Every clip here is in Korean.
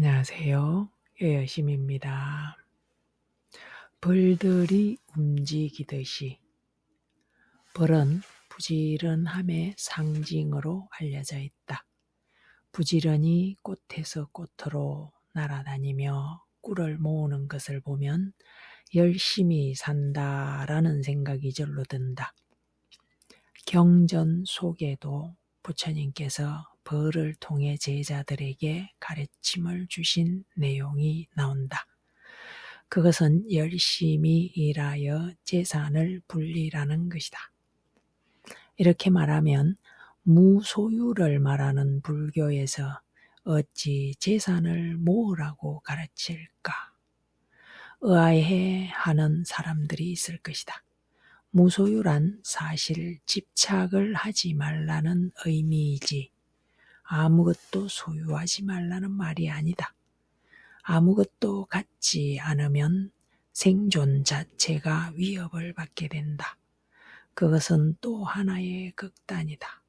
안녕하세요. 여여심입니다. 벌들이 움직이듯이 벌은 부지런함의 상징으로 알려져 있다. 부지런히 꽃에서 꽃으로 날아다니며 꿀을 모으는 것을 보면 열심히 산다라는 생각이 절로 든다. 경전 속에도 부처님께서 벌을 통해 제자들에게 가르침을 주신 내용이 나온다. 그것은 열심히 일하여 재산을 불리라는 것이다. 이렇게 말하면 무소유를 말하는 불교에서 어찌 재산을 모으라고 가르칠까? 의아해하는 사람들이 있을 것이다. 무소유란 사실 집착을 하지 말라는 의미이지 아무것도 소유하지 말라는 말이 아니다. 아무것도 갖지 않으면 생존 자체가 위협을 받게 된다. 그것은 또 하나의 극단이다.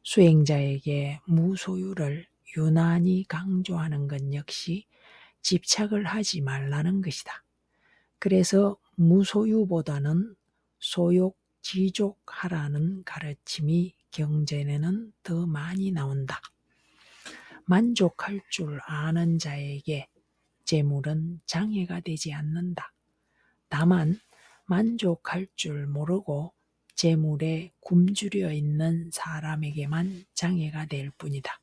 수행자에게 무소유를 유난히 강조하는 것 역시 집착을 하지 말라는 것이다. 그래서 무소유보다는 소욕, 지족하라는 가르침이 경전에는 더 많이 나온다. 만족할 줄 아는 자에게 재물은 장애가 되지 않는다. 다만 만족할 줄 모르고 재물에 굶주려 있는 사람에게만 장애가 될 뿐이다.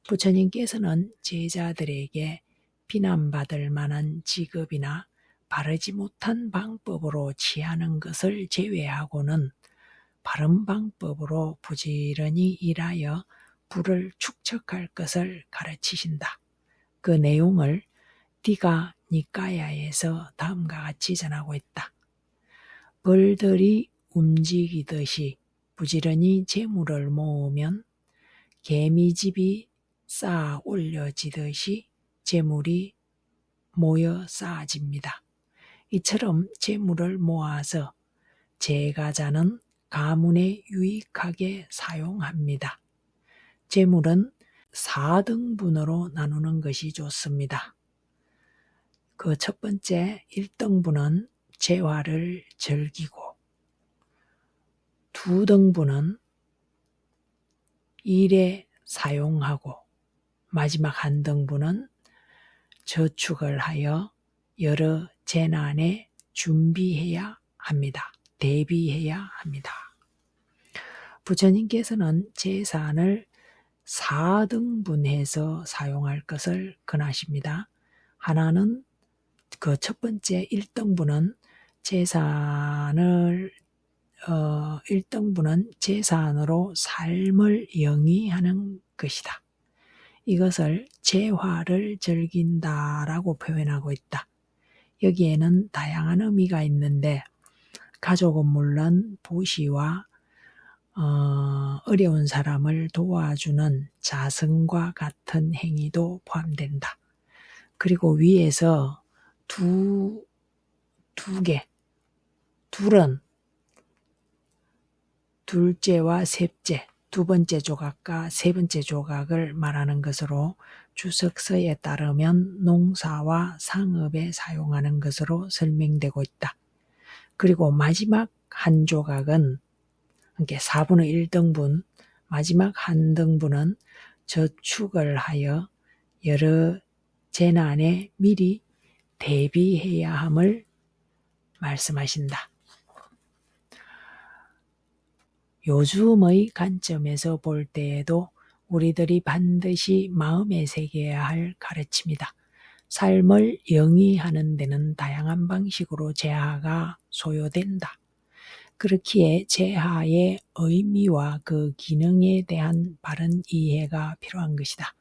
부처님께서는 제자들에게 비난받을 만한 직업이나 바르지 못한 방법으로 취하는 것을 제외하고는 바른 방법으로 부지런히 일하여 부를 축적할 것을 가르치신다. 그 내용을 디가 니까야에서 다음과 같이 전하고 있다. 벌들이 움직이듯이 부지런히 재물을 모으면 개미집이 쌓아 올려지듯이 재물이 모여 쌓아집니다. 이처럼 재물을 모아서 제가자는 가문에 유익하게 사용합니다. 재물은 4등분으로 나누는 것이 좋습니다. 그 첫 번째 1등분은 재화를 즐기고 2등분은 일에 사용하고 마지막 1등분은 저축을 하여 여러 재난에 준비해야 합니다. 대비해야 합니다. 부처님께서는 재산을 4등분해서 사용할 것을 권하십니다. 하나는 그 첫 번째 1등분은 재산을 1등분은 재산으로 삶을 영위하는 것이다. 이것을 재화를 즐긴다라고 표현하고 있다. 여기에는 다양한 의미가 있는데 가족은 물론 보시와 어려운 사람을 도와주는 자선과 같은 행위도 포함된다. 그리고 위에서 두 개, 둘은 둘째와 셋째, 두 번째 조각과 세 번째 조각을 말하는 것으로 주석서에 따르면 농사와 상업에 사용하는 것으로 설명되고 있다. 그리고 마지막 한 조각은 4분의 1등분, 마지막 한 등분은 저축을 하여 여러 재난에 미리 대비해야 함을 말씀하신다. 요즘의 관점에서 볼 때에도 우리들이 반드시 마음에 새겨야 할 가르침이다. 삶을 영위하는 데는 다양한 방식으로 재화가 소요된다. 그렇기에 재화의 의미와 그 기능에 대한 바른 이해가 필요한 것이다.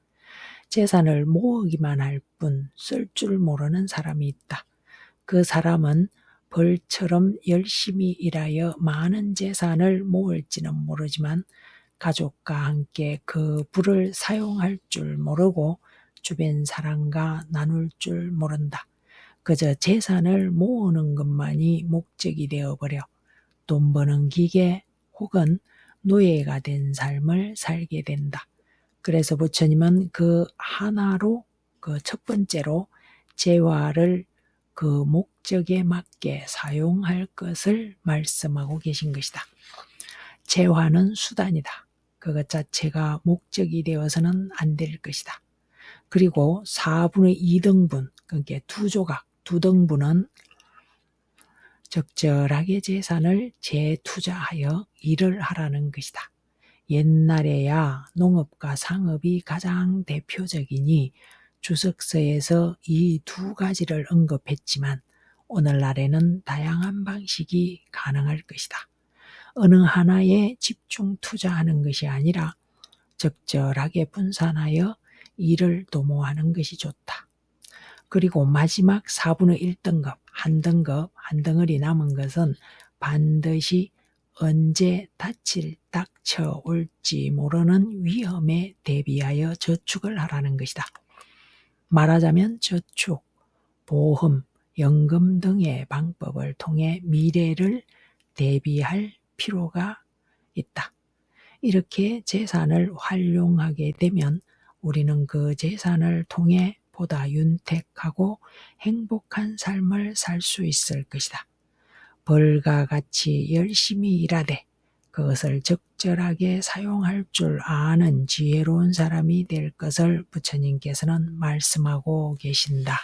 재산을 모으기만 할 뿐 쓸 줄 모르는 사람이 있다. 그 사람은 벌처럼 열심히 일하여 많은 재산을 모을지는 모르지만 가족과 함께 그 부를 사용할 줄 모르고 주변 사람과 나눌 줄 모른다. 그저 재산을 모으는 것만이 목적이 되어버려 돈 버는 기계 혹은 노예가 된 삶을 살게 된다. 그래서 부처님은 그 하나로 그 첫 번째로 재화를 그 목적에 맞게 사용할 것을 말씀하고 계신 것이다. 재화는 수단이다. 그것 자체가 목적이 되어서는 안 될 것이다. 그리고 4분의 2등분, 그러니까 두 조각, 두 등분은 적절하게 재산을 재투자하여 일을 하라는 것이다. 옛날에야 농업과 상업이 가장 대표적이니 주석서에서 이 두 가지를 언급했지만 오늘날에는 다양한 방식이 가능할 것이다. 어느 하나에 집중 투자하는 것이 아니라 적절하게 분산하여 일을 도모하는 것이 좋다. 그리고 마지막 4분의 1등급, 한 덩어리 남은 것은 반드시 언제 닥쳐올지 모르는 위험에 대비하여 저축을 하라는 것이다. 말하자면 저축, 보험, 연금 등의 방법을 통해 미래를 대비할 필요가 있다. 이렇게 재산을 활용하게 되면 우리는 그 재산을 통해 보다 윤택하고 행복한 삶을 살 수 있을 것이다. 벌과 같이 열심히 일하되 그것을 적절하게 사용할 줄 아는 지혜로운 사람이 될 것을 부처님께서는 말씀하고 계신다.